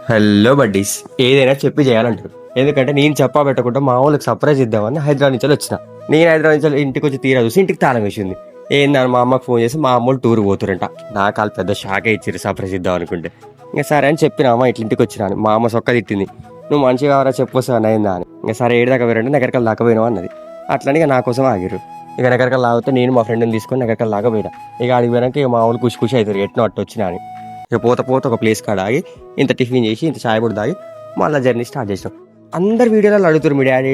Hello buddies, ఏదైనా చెప్పి చేయాలంటారు. ఎందుకంటే నేను చెప్పా పెట్టకుండా మా వాళ్ళకి సర్ప్రైజ్ ఇద్దామని హైదరాబాద్ నుంచి వచ్చిన. నేను హైదరాబాద్ నుంచి ఇంటికి వచ్చి తీరా చూసి ఇంటికి తాళం వేసింది. ఏందని మా అమ్మకి ఫోన్ చేసి మా అమ్మలు టూర్ పోతురంట. నాకు వాళ్ళు పెద్ద షాకే ఇచ్చారు సర్ప్రైజ్ ఇద్దాం అనుకుంటే. ఇంకా సరే అని చెప్పిన అమ్మ ఇట్లా ఇంటికి వచ్చినాను. మా అమ్మ సొక్క తిట్టింది, నువ్వు మంచిగా కావరా చెప్పొస్తాను అయిందా అని. ఇంకా సరే ఏడు దాకా వేరంటే నగరకల్ దాకా పోయినావు అన్నది. అట్లని ఇక నా కోసం ఆగిరు. ఇక నగరకల్ లాగితే నేను మా ఫ్రెండ్ని తీసుకొని నగరకల్ దాకా పోయినా. ఇక ఆడికి పోయినాక ఇక మా వాళ్ళు ఖుషి ఖుషి అవుతారు ఎట్నో అట్టు వచ్చినా అని. ఇక పోత ఒక ప్లేస్ కాడ ఆగి ఇంత టిఫిన్ చేసి ఇంత చాయ్ కూడా తాగి మళ్ళీ జర్నీ స్టార్ట్ చేసాం. అందరు వీడియోలలో అడుగుతారు మీ డాడీ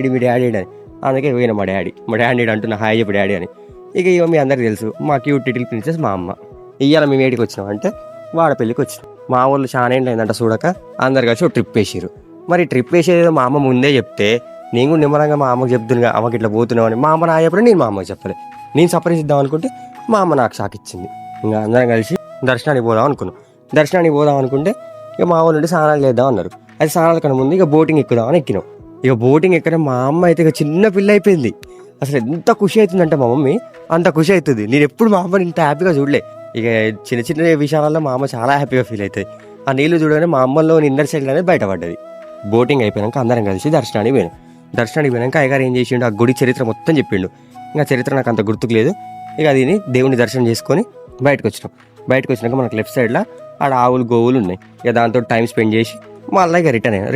అని. అందుకే పోయినా మా డాడీ అంటున్నా హాయ్ చెప్పి డాడీ అని. ఇక ఇవ మీ అందరికి తెలుసు మా క్యూట్ టిటిల్ ప్రిన్సెస్ మా అమ్మ. ఇవాళ మేము ఏడికి వచ్చినాం అంటే వాడ పెళ్ళికి వచ్చినాం. మా వాళ్ళు చాలా ఏంటి అయిందంట చూడక అందరు కలిసి ఒక ట్రిప్ వేసారు. మరి ట్రిప్ వేసేది మా అమ్మ ముందే చెప్తే నేను కూడా నిమ్మరంగా మా అమ్మకి చెప్తున్నా అమ్మకి ఇట్లా పోతున్నావు అని. మా అమ్మ నా చెప్పడం నేను మా అమ్మకి చెప్పలే. నేను సర్ప్రైజ్ ఇద్దాం అనుకుంటే మా అమ్మ నాకు షాక్ ఇచ్చింది. ఇంకా అందరం కలిసి దర్శనానికి పోదాం అనుకుంటే ఇక మా వాళ్ళు స్నానాలు చేద్దాం అన్నారు. అది స్నానాల కన్నా ముందు ఇక బోటింగ్ ఎక్కుదామని ఎక్కినాం. ఇక బోటింగ్ ఎక్కడ మా అమ్మ అయితే ఇక చిన్న పిల్ల అయిపోయింది. అసలు ఎంత ఖుషి అవుతుందంటే మా మమ్మీ అంత ఖుషి అవుతుంది. నేను ఎప్పుడు మా అమ్మని ఇంత హ్యాపీగా చూడలే. ఇక చిన్న చిన్న విషయాలలో మా అమ్మ చాలా హ్యాపీగా ఫీల్ అవుతుంది. ఆ నీళ్లు చూడగానే మా అమ్మలో ఇన్నర్ సైడ్ అనేది బయటపడ్డది. బోటింగ్ అయిపోయాక అందరం కలిసి దర్శనానికి పోయినాక అయ్యగారు ఏం చేసిండు, ఆ గుడి చరిత్ర మొత్తం చెప్పిండు. ఇంకా చరిత్ర నాకు అంత గుర్తుకు లేదు. ఇక అది దేవుని దర్శనం చేసుకొని బయటకు వచ్చినాక మనకు లెఫ్ట్ సైడ్లో ఆడ ఆవులు గోవులు ఉన్నాయి. ఇక దాంతో టైం స్పెండ్ చేసి మళ్ళీ ఇక రిటర్న్ అయినా.